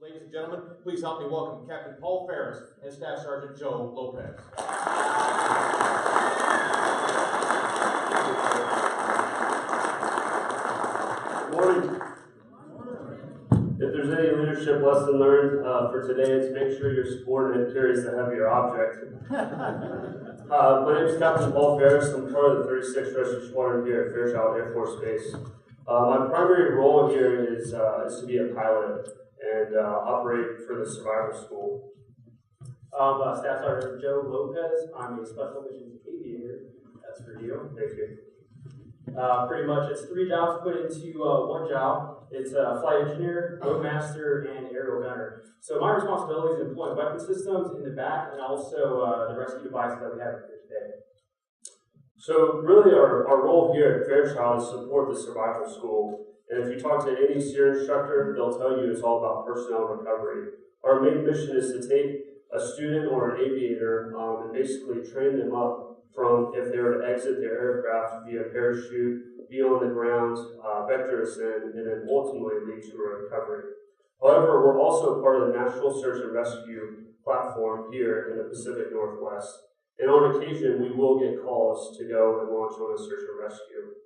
Ladies and gentlemen, please help me welcome Captain Paul Ferris and Staff Sergeant Joe Lopez. Good morning. If there's any leadership lesson learned for today, it's make sure your subordinate carries the heavier object. My name is Captain Paul Ferris. I'm part of the 36th Rescue Squadron here at Fairchild Air Force Base. My primary role here is to be a pilot and operate for the survival school. Staff Sergeant Joe Lopez. I'm a special missions aviator. That's for you. Thank you. Pretty much, it's 3 jobs put into one job. It's flight engineer, loadmaster, and aerial gunner. So my responsibility is employing weapon systems in the back and also the rescue devices that we have here today. So really our role here at Fairchild is to support the survival school. And if you talk to any SEER instructor, they'll tell you it's all about personnel recovery. Our main mission is to take a student or an aviator and basically train them up from if they were to exit their aircraft via parachute, be on the ground, vector ascent, and then ultimately lead to a recovery. However, we're also part of the National Search and Rescue platform here in the Pacific Northwest. And on occasion, we will get calls to go and launch on a search and rescue.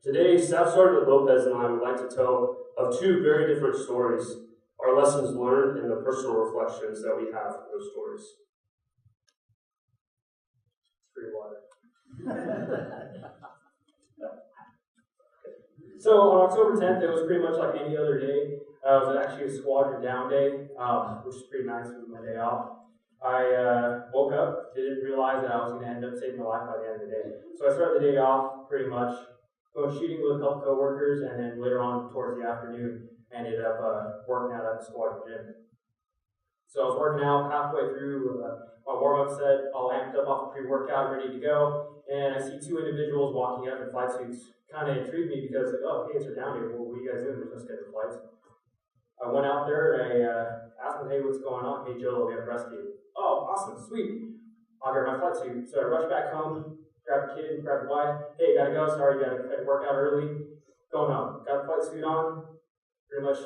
Today, Staff Sergeant Lopez and I would like to tell of 2 very different stories, our lessons learned and the personal reflections that we have from those stories. Free water. So on October 10th, it was pretty much like any other day. It was actually a squadron down day, which is pretty nice for my day off. I woke up, didn't realize that I was going to end up saving my life by the end of the day. So I started the day off pretty much going shooting with a couple coworkers, and then later on towards the afternoon, ended up working out at the squadron gym. So I was working out halfway through my warm-up set, all amped up off the pre-workout, ready to go, and I see 2 individuals walking out in flight suits. Kind of intrigued me because, oh, hey, it's our down here. Well, what are you guys doing? There's no scheduled flights. I went out there and I asked them, hey, what's going on? Hey, Joe, we have rescue. Oh, awesome, sweet. I'll grab my flight suit. So I rushed back home, grabbed a kid, grabbed a wife. Hey, gotta go. Sorry, you gotta work out early. Going home. Got the flight suit on. Pretty much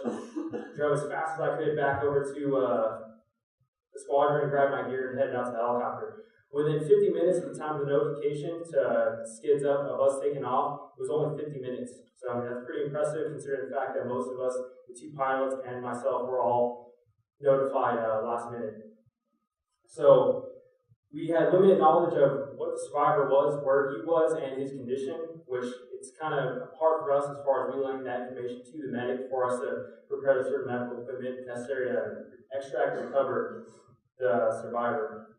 drove as fast as I could back over to the squadron and grabbed my gear and headed out to the helicopter. Within 50 minutes of the time of the notification to skids up of us taking off, it was only 50 minutes. So I mean, that's pretty impressive considering the fact that most of us, the 2 pilots and myself, were all notified last minute. So we had limited knowledge of what the survivor was, where he was, and his condition, which it's kind of hard for us as far as relaying that information to the medic for us to prepare the certain medical equipment necessary to extract and recover the survivor.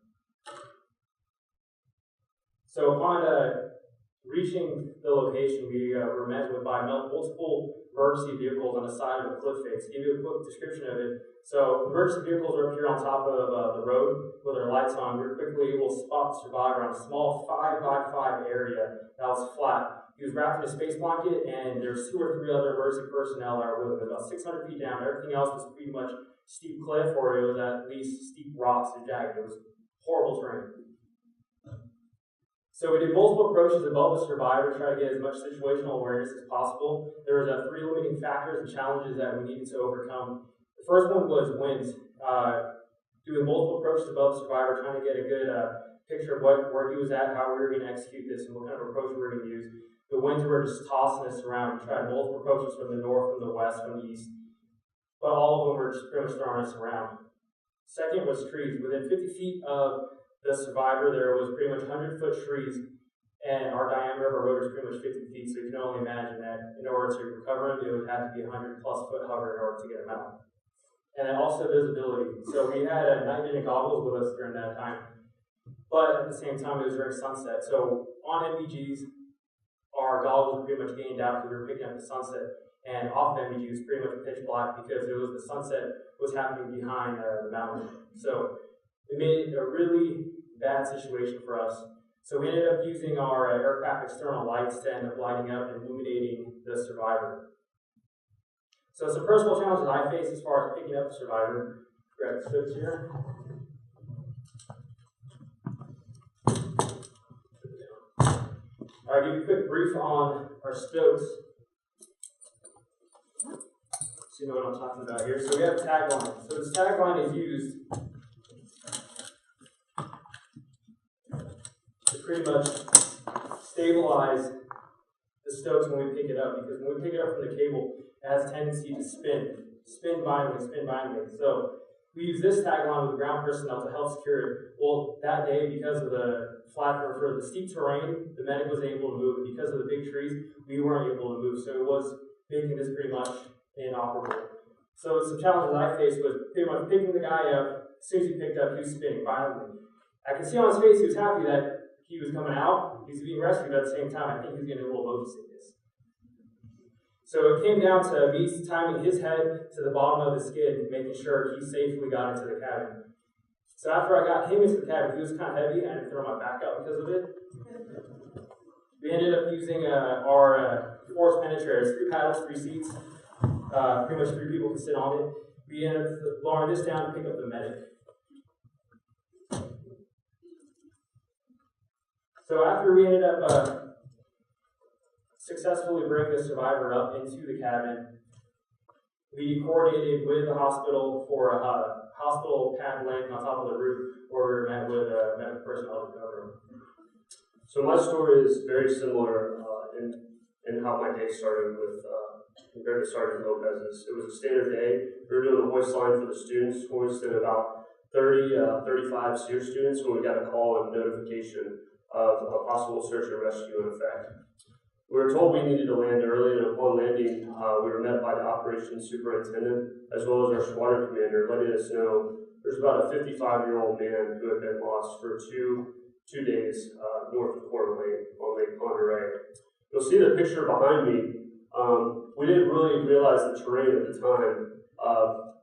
So upon reaching the location, we were met with by multiple emergency vehicles on the side of a cliff face. To give you a quick description of it, so emergency vehicles are up here on top of the road with their lights on. We were quickly able to spot the survivor on a small 5x5 area that was flat. He was wrapped in a space blanket, and there's 2 or 3 other emergency personnel that were with him, about 600 feet down. Everything else was pretty much steep cliff, or it was at least steep rocks and jagged. It was horrible terrain. So we did multiple approaches above the survivor to try to get as much situational awareness as possible. There was 3 limiting factors and challenges that we needed to overcome. The first one was wind. Doing multiple approaches above the survivor, trying to get a good picture of where he was at, how we were going to execute this, and what kind of approach we were going to use. The winds were just tossing us around. We tried multiple approaches from the north, from the west, from the east, but all of them were just pretty much throwing us around. Second was trees. Within 50 feet of the survivor, there was pretty much 100-foot trees, and our diameter of our rotor is pretty much 50 feet, so you can only imagine that in order to recover him, it would have to be a 100+ foot hover in order to get him out. And then also visibility. So we had night vision goggles with us during that time, but at the same time, it was during sunset. So on MVGs, our goggles were pretty much gained out because we were picking up the sunset, and off of MVG was pretty much pitch black because it was the sunset was happening behind the mountain. So it made it a really bad situation for us. So we ended up using our aircraft external lights to end up lighting up and illuminating the survivor. So some personal challenges I faced as far as picking up the survivor. Grab the strips here. I'll give you a quick brief on our stokes. So you know what I'm talking about here. So we have a tagline. So this tagline is used to pretty much stabilize the stokes when we pick it up, because when we pick it up from the cable, it has a tendency to spin violently. So we use this tagline with ground personnel to help secure it. Well, that day, because of the flat or for the steep terrain, the medic was able to move. Because of the big trees, we weren't able to move. So it was making this pretty much inoperable. So some challenges I faced was pretty much picking the guy up. As soon as he picked up, he was spinning violently. I could see on his face he was happy that he was coming out. He was being rescued, but at the same time, I think he was getting a little motion sickness. So it came down to me timing his head to the bottom of the skid, making sure he safely got into the cabin. So after I got him into the cabin, he was kind of heavy. I had to throw my back out because of it. We ended up using our force penetrators, 3 paddles, 3 seats. Pretty much 3 people can sit on it. We ended up lowering this down to pick up the medic. So after we ended up successfully bringing the survivor up into the cabin, we coordinated with the hospital for a hospital pad landing on top of the roof, where we were met with medical personnel to cover them. So my story is very similar in how my day started with compared to Sergeant Lopez's. It was a standard day. We were doing a hoist line for the students, hoisted about 35 SEER students when we got a call and notification of a possible search and rescue in effect. We were told we needed to land early, and upon landing, we were met by the operations superintendent as well as our squadron commander, letting us know there's about a 55-year-old man who had been lost for two days north of Coeur d'Alene on Lake Ponderay. You'll see the picture behind me. We didn't really realize the terrain at the time,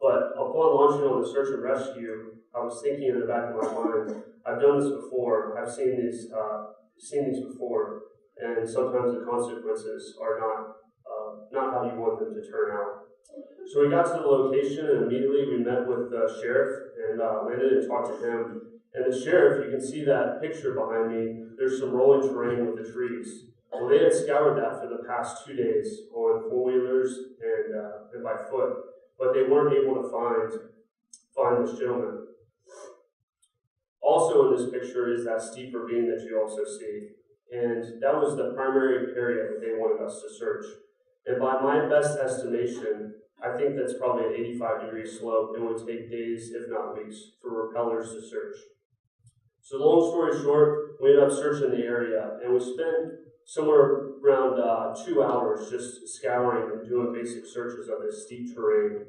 but upon launching on the search and rescue, I was thinking in the back of my mind, I've done this before. I've seen these before, and sometimes the consequences are not how you want them to turn out. So we got to the location, and immediately we met with the sheriff and landed and talked to him. And the sheriff, you can see that picture behind me. There's some rolling terrain with the trees. Well, they had scoured that for the past 2 days on four-wheelers and by foot, but they weren't able to find this gentleman. Also in this picture is that steep ravine that you also see, and that was the primary area that they wanted us to search. And by my best estimation, I think that's probably an 85-degree slope and would take days, if not weeks, for rappellers to search. So long story short, we ended up searching the area, and we spent somewhere around 2 hours just scouring and doing basic searches of this steep terrain.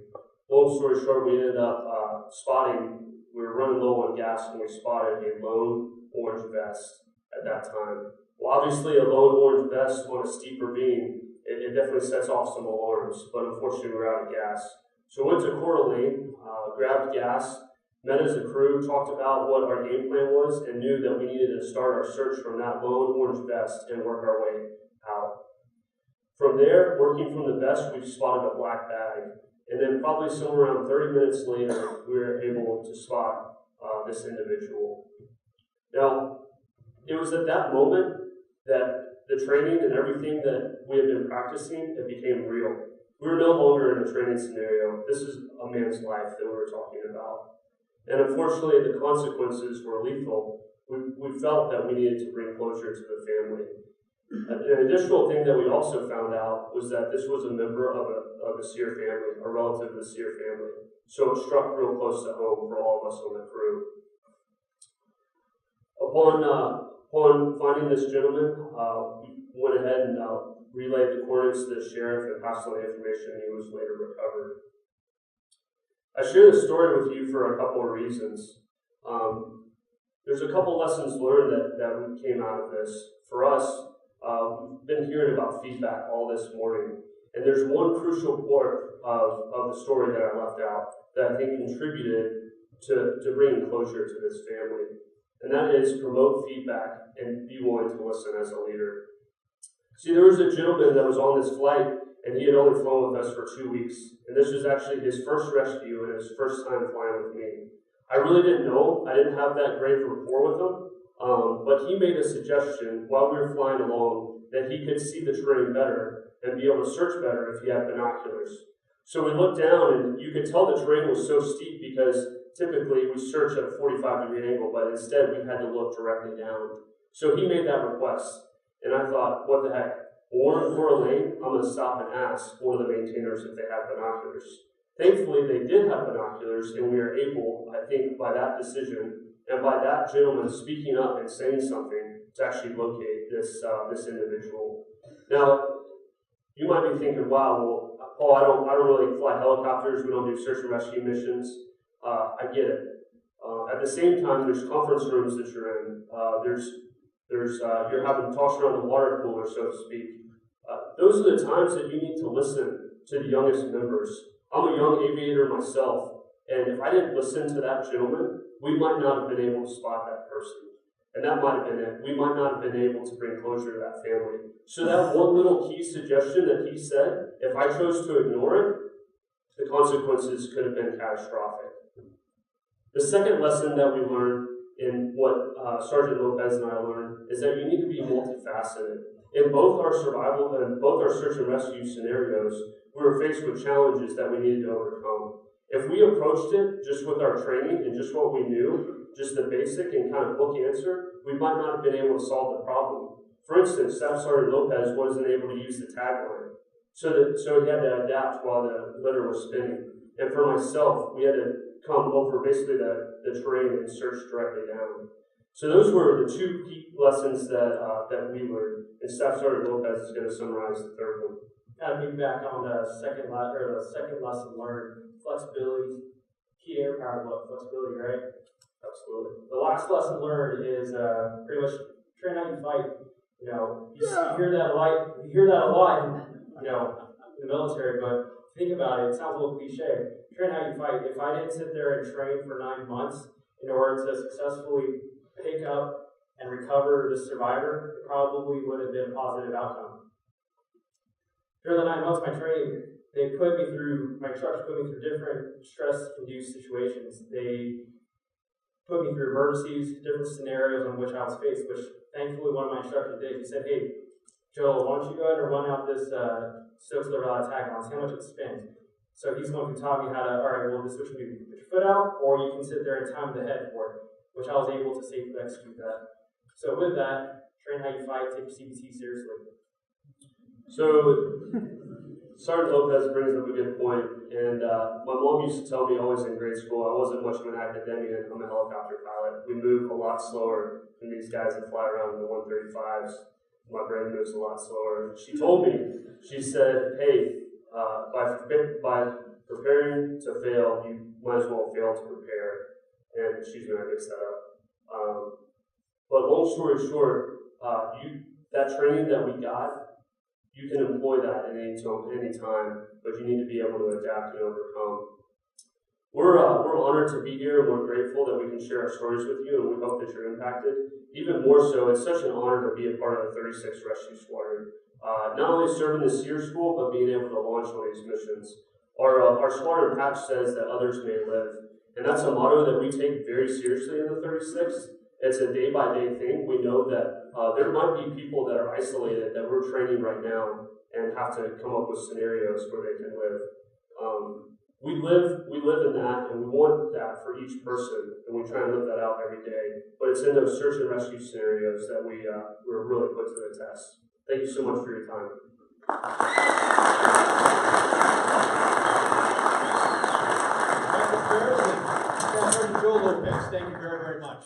Long story short, we ended up spotting. We were running low on gas, and we spotted a lone orange vest at that time. Well, obviously, a lone orange vest on a steep ravine, it definitely sets off some alarms, but unfortunately, we were out of gas. So we went to Coeur d'Alene, grabbed gas, met as a crew, talked about what our game plan was, and knew that we needed to start our search from that lone orange vest and work our way out. From there, working from the vest, we spotted a black bag. And then probably somewhere around 30 minutes later, we were able to spot this individual. Now, it was at that moment that the training and everything that we had been practicing, it became real. We were no longer in a training scenario. This is a man's life that we were talking about. And unfortunately, the consequences were lethal. We felt that we needed to bring closure to the family. An additional thing that we also found out was that this was a member of the SEER family, a relative of the SEER family. So it struck real close to home for all of us on the crew. Upon finding this gentleman, we went ahead and relayed the coordinates to the sheriff and passed on the information, and he was later recovered. I share this story with you for a couple of reasons. There's a couple lessons learned that came out of this. For us, we've been hearing about feedback all this morning, and there's one crucial part of the story that I left out that I think contributed to bringing closure to this family, and that is promote feedback and be willing to listen as a leader. See, there was a gentleman that was on this flight, and he had only flown with us for 2 weeks, and this was actually his first rescue and his first time flying with me. I really didn't know. I didn't have that great rapport with him. But he made a suggestion while we were flying along that he could see the terrain better and be able to search better if he had binoculars. So we looked down, and you could tell the terrain was so steep because typically we search at a 45-degree angle, but instead we had to look directly down. So he made that request, and I thought, what the heck? Or for a lane, I'm going to stop and ask one of the maintainers if they have binoculars. Thankfully, they did have binoculars, and we were able, I think, by that decision and by that gentleman speaking up and saying something, to actually locate this individual. Now, you might be thinking, wow, well, Paul, I don't really fly helicopters. We don't do search and rescue missions. I get it. At the same time, there's conference rooms that you're in. You're having talks around the water cooler, so to speak. Those are the times that you need to listen to the youngest members. I'm a young aviator myself, and if I didn't listen to that gentleman, we might not have been able to spot that person. And that might have been it. We might not have been able to bring closure to that family. So that one little key suggestion that he said, if I chose to ignore it, the consequences could have been catastrophic. The second lesson that we learned in what Sergeant Lopez and I learned is that you need to be multifaceted. In both our survival and both our search and rescue scenarios, we were faced with challenges that we needed to overcome. If we approached it just with our training and just what we knew, just the basic and kind of book answer, we might not have been able to solve the problem. For instance, Staff Sergeant Lopez wasn't able to use the tagline, so he had to adapt while the litter was spinning. And for myself, we had to come over basically the terrain and search directly down. So those were the two key lessons that we learned. And Staff Sergeant Lopez is going to summarize the third one. Kind of piggyback on the second lesson learned, flexibility. Key air power is flexibility, right? Absolutely. The last lesson learned is pretty much train how you fight. You know, you hear that a lot. You hear that a lot, in the military. But think about it. It sounds a little cliche. Train how you fight. If I didn't sit there and train for 9 months in order to successfully pick up and recover the survivor, it probably would have been a positive outcome. During the 9 months of my training, my instructors put me through different stress-induced situations. They put me through emergencies, different scenarios on which I was faced, which thankfully one of my instructors did. He said, hey, Joel, why don't you go ahead and run out this Storytellers tagline, see how much it spins. So he's the one who taught me how to, all right, well, this is what you do. Put your foot out, or you can sit there and time the head for it, which I was able to safely execute that. So with that, train how you fight, take your CBT seriously. So Sergeant Lopez brings up a good point, and my mom used to tell me always in grade school I wasn't much of an academician. I'm a helicopter pilot. We move a lot slower than these guys that fly around in the 135s. My brain moves a lot slower. She told me, she said, hey, by preparing to fail, you might as well fail to prepare. And she's going to mix that up. But long story short, that training that we got, you can employ that at any time, but you need to be able to adapt and overcome. We're honored to be here, and we're grateful that we can share our stories with you, and we hope that you're impacted. Even more so, it's such an honor to be a part of the 36th Rescue Squadron. Not only serving the SEER School, but being able to launch one of these missions. Our squadron patch says that others may live, and that's a motto that we take very seriously in the 36th. It's a day-by-day thing. We know that there might be people that are isolated that we're training right now and have to come up with scenarios where they can live. We live in that, and we want that for each person, and we try and live that out every day. But it's in those search and rescue scenarios that we're really put to the test. Thank you so much for your time. Capt Ferris and Staff Sergeant Joe Lopez, thank you very, very much.